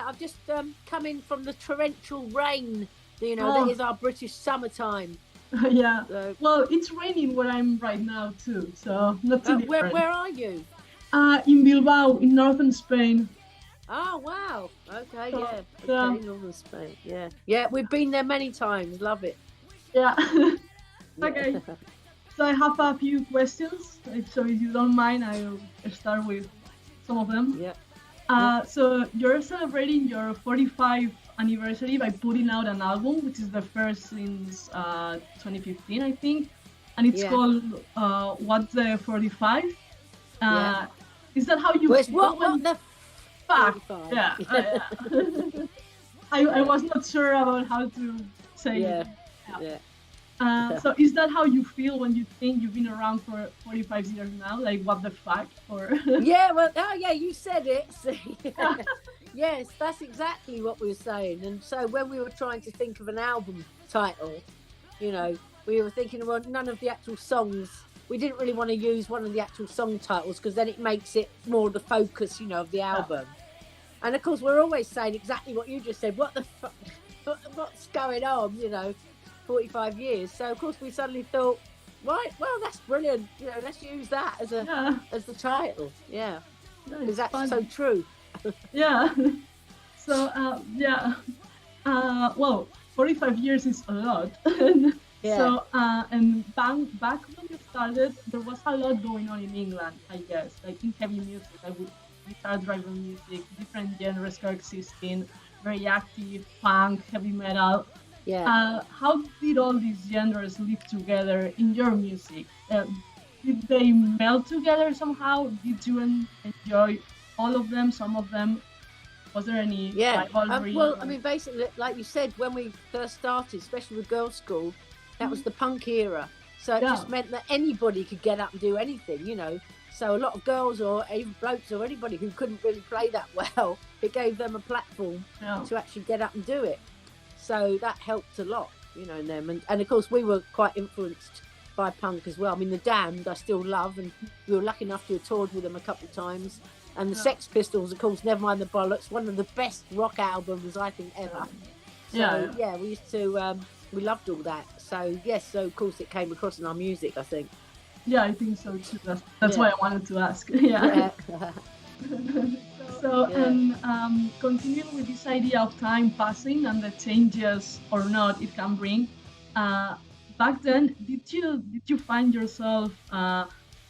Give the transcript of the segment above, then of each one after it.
I've just come in from the torrential rain. Oh. That is our British summertime. Yeah. So, Well, it's raining where I'm right now too, so not too different. where are you? In Bilbao, in northern Spain. Oh wow. Okay, So, yeah. yeah. Okay, Northern Spain. Yeah. Yeah, we've been there many times. Love it. Yeah. Yeah. Okay. So I have a few questions. So if you don't mind, I'll start with some of them. Yeah. So you're celebrating your 45th anniversary by putting out an album, which is the first since 2015, I think, and it's called "What's the 45?" Is that how you? What the fuck? 45? Yeah. I was not sure about how to say it. Yeah. So is that how you feel when you think you've been around for 45 years now? Like, what the fuck? Or Yeah, well, you said it. Yes, that's exactly what we were saying. And so when we were trying to think of an album title, we were thinking, well, none of the actual songs, we didn't really want to use one of the actual song titles because then it makes it more the focus, of the album. And of course, we're always saying exactly what you just said. What the fuck? What's going on, 45 years. So of course we suddenly thought, right, well, that's brilliant. Let's use that as the title. Yeah, because that's fun. so true. Yeah. So well, 45 years is a lot. Yeah. So and back when you started, there was a lot going on in England, I guess, like in heavy music, like with guitar-driven music, different genres coexisting, very active, punk, heavy metal. Yeah. How did all these genres live together in your music? Did they meld together somehow? Did you enjoy all of them, some of them? Was there any rivalry? Well, I mean, basically, like you said, when we first started, especially with Girlschool, that was the punk era. So it just meant that anybody could get up and do anything, So a lot of girls or even blokes or anybody who couldn't really play that well, it gave them a platform to actually get up and do it. So that helped a lot, in them. And of course, we were quite influenced by punk as well. I mean, The Damned, I still love, and we were lucky enough to have toured with them a couple of times. And the Sex Pistols, of course, Never Mind the Bollocks, one of the best rock albums, I think, ever. So, we used to, we loved all that. So, yes, so of course it came across in our music, I think. Yeah, I think so too. That's why I wanted to ask. Yeah. So, and continuing with this idea of time passing and the changes or not it can bring, back then, did you find yourself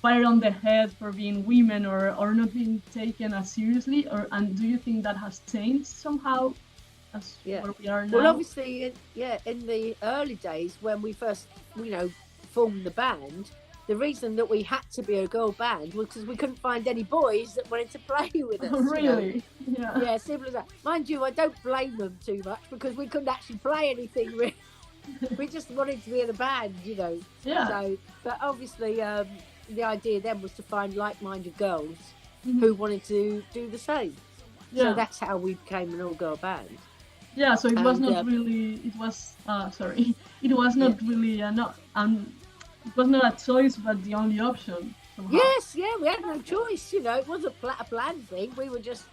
fired on the head for being women or not being taken as seriously, and do you think that has changed somehow as where we are now? Well, obviously, in the early days when we first, formed the band, the reason that we had to be a girl band was because we couldn't find any boys that wanted to play with us. Really? Yeah, simple as that. Mind you, I don't blame them too much because we couldn't actually play anything really. We just wanted to be in a band, Yeah. So, but obviously, the idea then was to find like-minded girls who wanted to do the same. Yeah. So that's how we became an all-girl band. Yeah. So it was not really. It was. Sorry. It was not really it was not a choice, but the only option. Somehow. Yes, we had no choice. It wasn't a planned thing. We were just,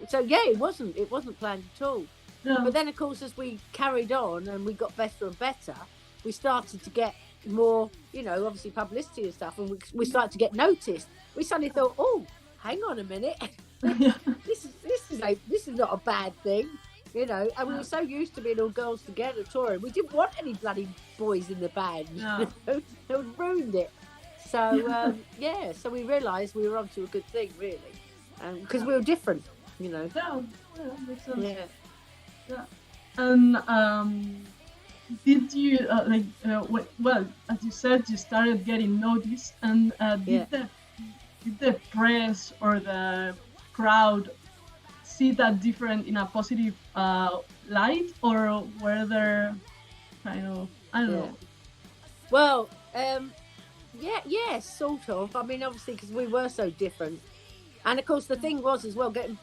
so it wasn't planned at all. Yeah. But then, of course, as we carried on and we got better and better, we started to get more, obviously publicity and stuff, and we started to get noticed. We suddenly thought, oh, hang on a minute, this is not a bad thing. And we were so used to being all girls together touring, we didn't want any bloody boys in the band. No. They would ruined it. So, so we realised we were onto a good thing, really. Because we were different, Yeah, makes sense. Yeah. And did you, well, as you said, you started getting noticed, and did the press or the crowd see that different in a positive light, or were there kind of, I don't know? Well, sort of. I mean, obviously, because we were so different. And of course, the thing was as well, going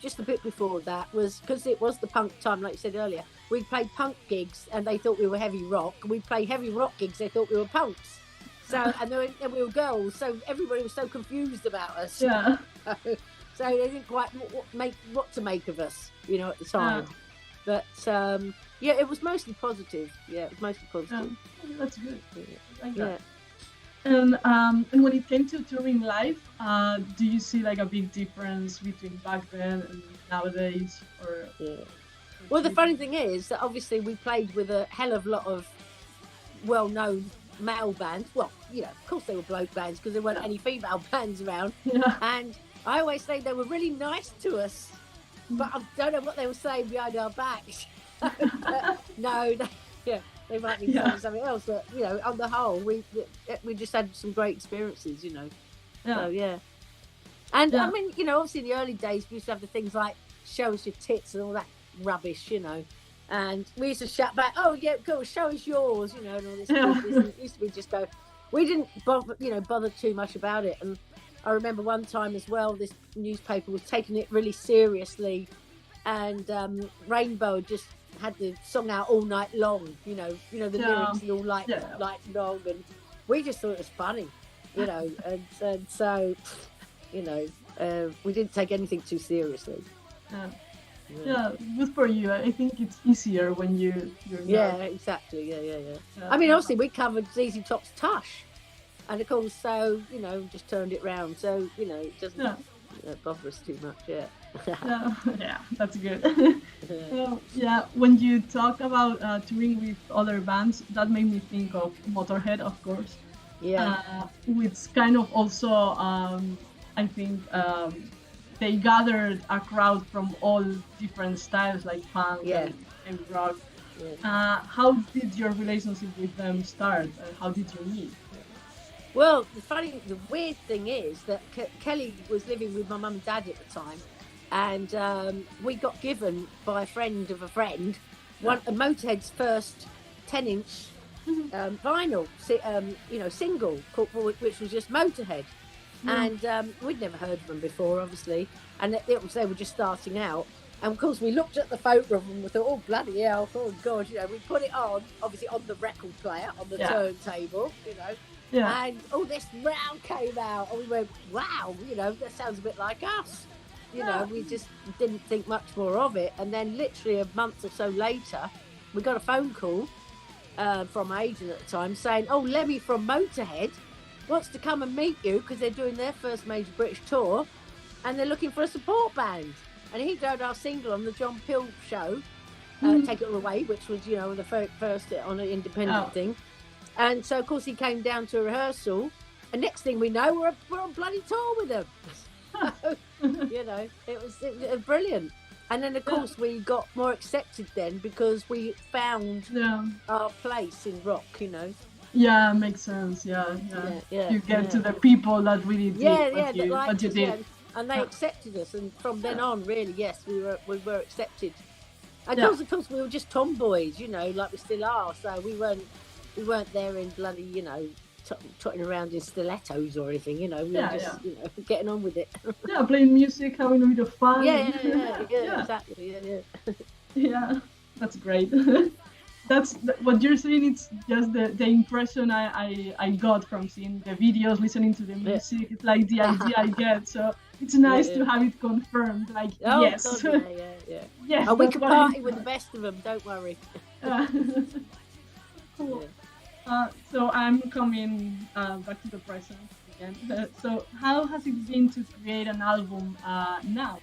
just a bit before that, was because it was the punk time, like you said earlier, we played punk gigs and they thought we were heavy rock. We played heavy rock gigs, they thought we were punks. So, and we were girls, so everybody was so confused about us. Yeah. So they didn't quite make what to make of us, you know, at the time. But yeah, it was mostly positive. Yeah, it was mostly positive. That's good. I like that. And when it came to touring live, do you see like a big difference between back then and nowadays? Or well, the funny thing is that obviously we played with a hell of a lot of well-known male bands. Well, you know, of course they were bloke bands because there weren't any female bands around. And I always say they were really nice to us, but I don't know what they were saying behind our backs. No, they might be saying something else, but you know, on the whole, we just had some great experiences, you know. So and I mean, you know, obviously in the early days we used to have the things like show us your tits and all that rubbish, you know, and we used to shout back, oh yeah, go show us yours, you know, and all this. It used to be just go. We didn't bother too much about it, and I remember one time as well, this newspaper was taking it really seriously, and Rainbow just had the song out all night long, you know the lyrics and all like long, and we just thought it was funny, you know, and so, you know, we didn't take anything too seriously. Good for you. I think it's easier when you're exactly. I mean, obviously we covered ZZ Top's Tush, and of course, so you know, just turned it round, so you know, it doesn't bother us too much. That's good. When you talk about touring with other bands, that made me think of Motorhead, of course. Which kind of also, I think, they gathered a crowd from all different styles, like punk and rock. How did your relationship with them start? How did you meet? Well, the weird thing is that Kelly was living with my mum and dad at the time, and we got given by a friend of a friend a Motorhead's first 10-inch vinyl, single, which was just Motorhead. And we'd never heard of them before, obviously, and they were just starting out. And of course, we looked at the photo of them and we thought, oh bloody hell, oh god, you know. We put it on, obviously, on the record player, on the turntable, you know. And all this round came out, and we went, wow, you know, that sounds a bit like us. You know, we just didn't think much more of it. And then literally a month or so later, we got a phone call from my agent at the time saying, oh, Lemmy from Motorhead wants to come and meet you because they're doing their first major British tour and they're looking for a support band. And he did our single on the John Peel show, Take It All Away, which was, you know, the first on an independent thing. And so, of course, he came down to a rehearsal, and next thing we know, we're on bloody tour with them. So, you know, it was brilliant. And then, of course, we got more accepted then because we found our place in rock, you know. Yeah, makes sense. You get to the people that really did what you did. And they accepted us, and from then on, really, yes, we were accepted. And of course, we were just tomboys, you know, like we still are. So we weren't there in bloody, you know, trotting around in stilettos or anything, you know. We were just, you know, getting on with it. Playing music, having a bit of fun. Exactly. Yeah, that's great. That's what you're saying. It's just the impression I got from seeing the videos, listening to the music. It's like the idea I get. So it's nice to have it confirmed. Like, yes. God, yes. And we can party with the best of them. Don't worry. Cool. So I'm coming back to the present again. So how has it been to create an album now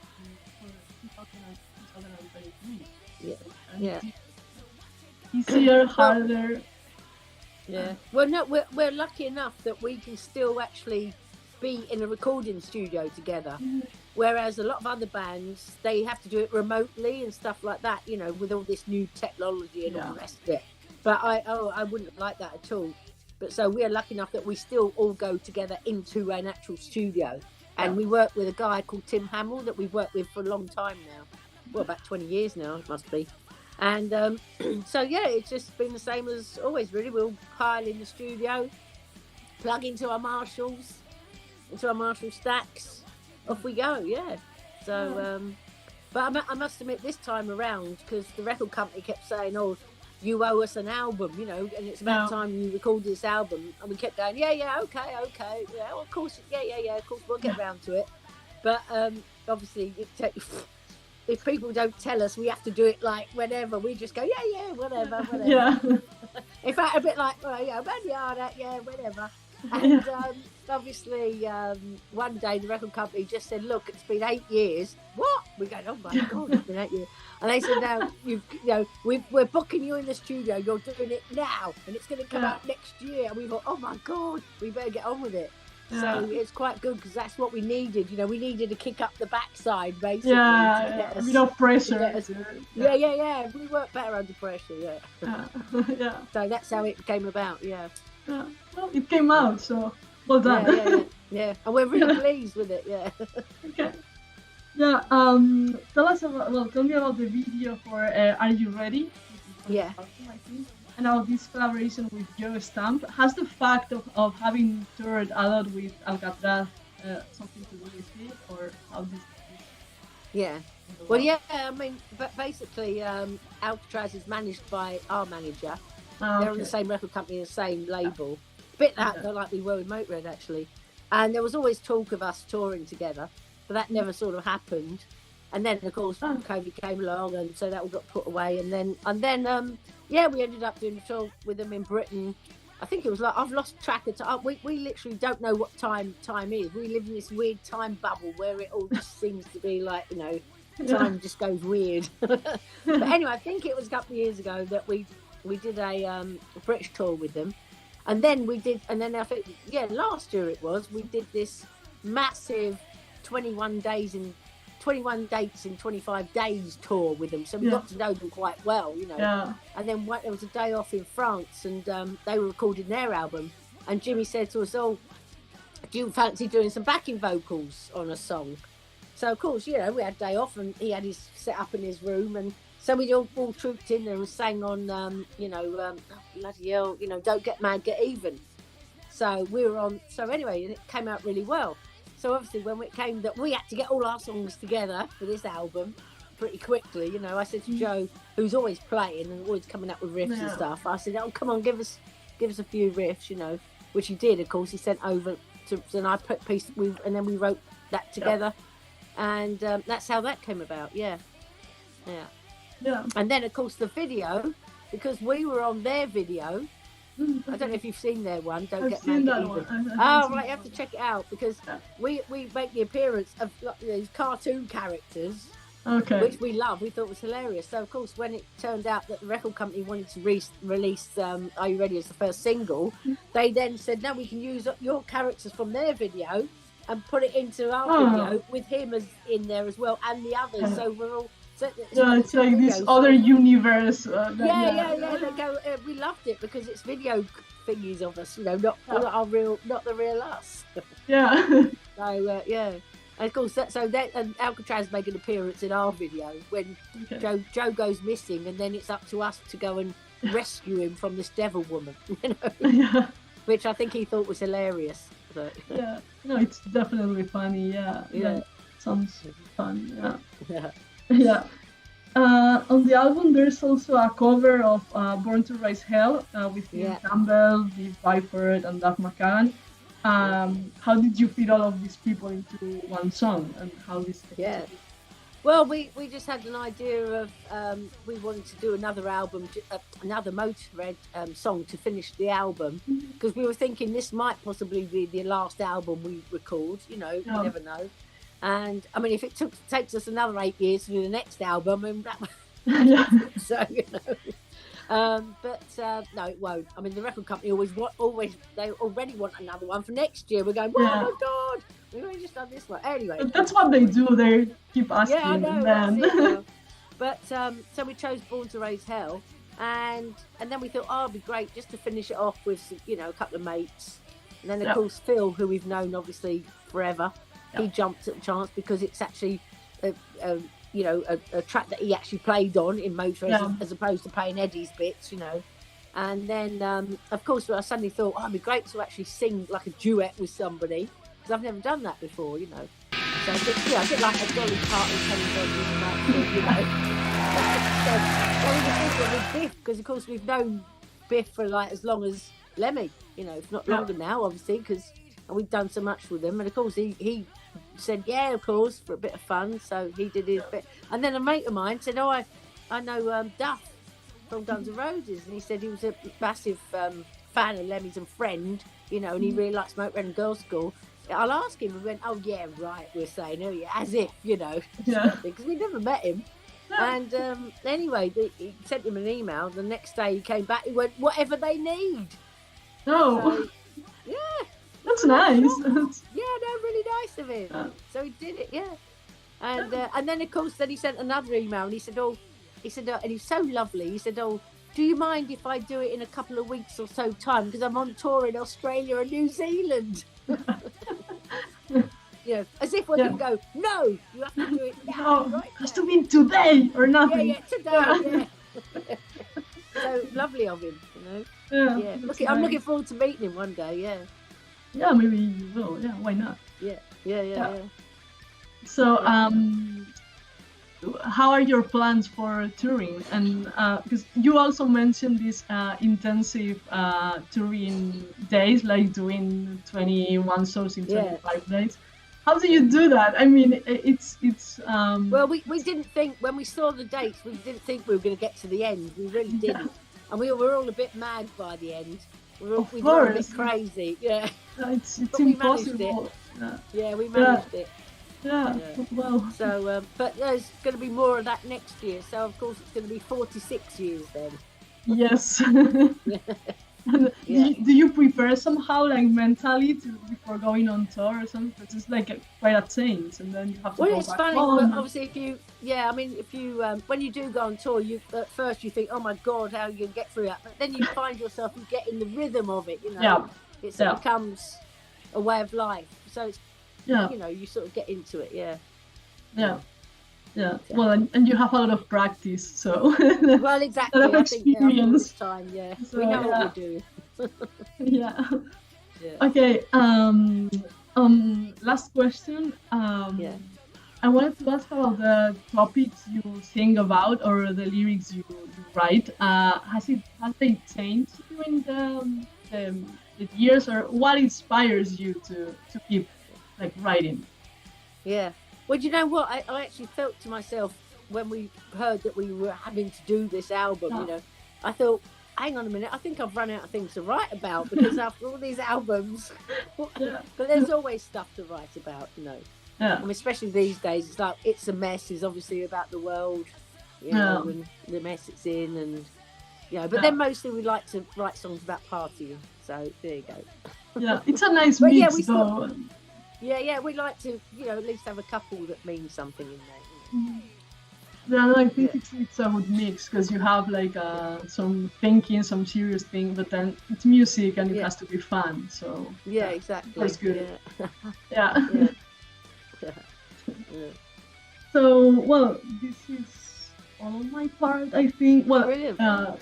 for 2023? Easier, harder? Well, no, we're lucky enough that we can still actually be in a recording studio together, whereas a lot of other bands, they have to do it remotely and stuff like that, you know, with all this new technology and all the rest of it. But I wouldn't like that at all. But so we're lucky enough that we still all go together into an actual studio, and we work with a guy called Tim Hamill that we've worked with for a long time now. Well, about 20 years now, it must be. And so, it's just been the same as always, really. We'll pile in the studio, plug into our Marshall stacks, off we go, So, but I must admit, this time around, because the record company kept saying, oh, you owe us an album, you know, and it's about time you record this album. And we kept going, okay. Yeah, well, of course, of course, we'll get around to it. But obviously, if people don't tell us, we have to do it like whenever. We just go, yeah, whatever. Yeah. In fact, a bit like, yeah, whatever. And obviously, one day the record company just said, "Look, it's been 8 years." What? We go, "Oh my God, it's been 8 years." And they said, "No, we're booking you in the studio. You're doing it now, and it's going to come out next year." And we thought, "Oh my God, we better get on with it." Yeah. So it's quite good because that's what we needed. We needed to kick up the backside, basically. Yeah, a bit of pressure. Yeah. We work better under pressure. Yeah. Yeah. So that's how it came about. Yeah. Well, it came out, so well done. Yeah. And we're really pleased with it. Yeah. Okay. Yeah. Tell me about the video for "Are You Ready?" Yeah. And now this collaboration with Joe Stamp. Has the fact of having toured a lot with Alcatraz something to do with it, or how this? Yeah. Well, yeah. I mean, but basically, Alcatraz is managed by our manager. They're on the same record company, the same label. Bit like we were with Motorhead, actually. And there was always talk of us touring together, but that never sort of happened. And then, of course, COVID came along, and so that all got put away. And then, we ended up doing a tour with them in Britain. I think it was like, I've lost track of time. We literally don't know what time is. We live in this weird time bubble where it all just seems to be like, time just goes weird. But anyway, I think it was a couple of years ago that we did a British tour with them. And then I think, last year it was, we did this massive 21 dates in 25 days tour with them. So we got to know them quite well, Yeah. And then there was a day off in France, and they were recording their album. And Jimmy said to us, "Oh, do you fancy doing some backing vocals on a song?" So, of course, we had a day off, and he had his set up in his room. And so we all trooped in there and sang on, bloody hell, Don't Get Mad, Get Even. So we were on. So anyway, it came out really well. So obviously, when it came that we had to get all our songs together for this album pretty quickly, I said to Joe, who's always playing and always coming up with riffs and stuff, I said, "Oh, come on, give us a few riffs," which he did. Of course, he sent over to, and I put piece, and then we wrote that together, and that's how that came about. Yeah. And then, of course, the video, because we were on their video. I don't know if you've seen their one. Don't Get Mad, Get Even. Oh, right, you have to check it out because we make the appearance of these cartoon characters, which we love. We thought was hilarious. So, of course, when it turned out that the record company wanted to release "Are You Ready" as the first single, they then said, "No, we can use your characters from their video and put it into our video with him as in there as well and the others." So we're all. So it's like this other universe. They go. We loved it because it's video thingies of us, not the real us. Yeah. So and of course and Alcatraz make an appearance in our video when Joe goes missing, and then it's up to us to go and rescue him from this devil woman, which I think he thought was hilarious. But, no, it's definitely funny. Yeah. Sounds fun. Yeah. Yeah. On the album, there's also a cover of "Born to Raise Hell" with Ian Campbell, Dave Byford, and Duff McKagan. How did you fit all of these people into one song, and how this? Well, we just had an idea of we wanted to do another album, another Motorhead song to finish the album, because we were thinking this might possibly be the last album we record. You never know. And I mean, if it takes us another 8 years to do the next album, so but no, it won't. I mean, the record company they already want another one for next year. We're going, oh my God, we've only just done this one anyway. But that's what they do. They keep asking. Yeah, I know. That's it, But so we chose "Born to Raise Hell," and then we thought, it'd be great just to finish it off with a couple of mates, and then of course Phil, who we've known obviously forever. He jumped at the chance because it's actually, a track that he actually played on in Motorhead as opposed to playing Eddie's bits, And then, of course, I suddenly thought, it'd be great to actually sing like a duet with somebody because I've never done that before, So I did like a Dolly Parton, Kenny So we were thinking with Biff because, of course, we've known Biff for like as long as Lemmy, if not longer now, obviously, because we've done so much with him. And of course, he said, yeah, of course, for a bit of fun. So he did his bit. And then a mate of mine said, oh, I know Duff from Guns N' Roses. And he said he was a massive fan of Lemmy's and friend, you know, and he really likes Motorhead and Girlschool. I'll ask him. We went, oh, yeah, right, we're saying, oh, yeah, as if, you know, because we never met him. And anyway, he sent him an email. The next day he came back, he went, whatever they need. Oh. So, yeah. That's nice. Yeah, no, really nice of him. Yeah. So he did it, yeah. And then of course, then he sent another email, and he said, and he's so lovely. He said, oh, do you mind if I do it in a couple of weeks or so time, because I'm on tour in Australia and New Zealand. You know, as if we can go, no, you have to do it now. No, it has to be today or nothing. Yeah, today. Yeah. So lovely of him, you know. Yeah. I'm looking forward to meeting him one day. Yeah. Yeah, maybe you will. Yeah, why not? Yeah. So, how are your plans for touring? And because you also mentioned this intensive touring days, like doing 21 shows in 25 days. How do you do that? I mean, it's. Well, we didn't think, when we saw the dates, we didn't think we were going to get to the end. We really didn't, and we were all a bit mad by the end. We were a bit crazy. Yeah. It's impossible. We managed it. Yeah, we managed it. Yeah. Well. So, but there's going to be more of that next year. So, of course, it's going to be 46 years then. Yes. Do you prepare somehow, like mentally, before going on tour or something? It's just like quite a change, and then you have to go it's back funny. home. But obviously, if you when you do go on tour, you at first you think, oh my God, how are you gonna get through that? But then you find yourself, you get in the rhythm of it. You know, it becomes a way of life. So it's you know, you sort of get into it. Yeah. Well, and you have a lot of practice, so. Well, exactly. A lot of experience. Time, so we know what we're doing. Yeah. Okay. Last question. I wanted to ask about the topics you sing about or the lyrics you write. Have they changed during the years, or what inspires you to keep like writing? Yeah. Well, you know what? I actually felt to myself when we heard that we were having to do this album, you know, I thought, hang on a minute, I think I've run out of things to write about, because after all these albums, but there's always stuff to write about, you know. I mean, especially these days, it's like It's a Mess is obviously about the world, you know, and the mess it's in, and, you know, but then mostly we like to write songs about partying, so there you go. Yeah, it's a nice mix, though. Yeah, we like to, you know, at least have a couple that means something in there. You know? Yeah, no, I think it's a good mix, because you have like some thinking, some serious thing, but then it's music and it has to be fun. So exactly. That's good. Yeah. So, well, this is all on my part, I think. Well,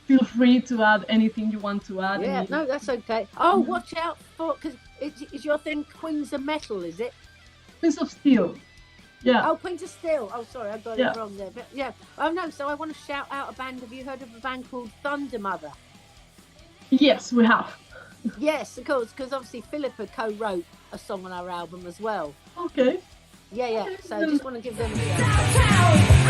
feel free to add anything you want to add. Yeah, no, that's okay. Oh, watch out for, because is your thing Queens of Metal, is it? Queens of Steel. Yeah. Oh, Queens of Steel. Oh, sorry, I got it wrong there. But yeah. Oh no, so I want to shout out a band. Have you heard of a band called Thunder Mother? Yes, we have. Yes, of course, because obviously Philippa co-wrote a song on our album as well. Okay. Yeah. So I just want to give them a shout out.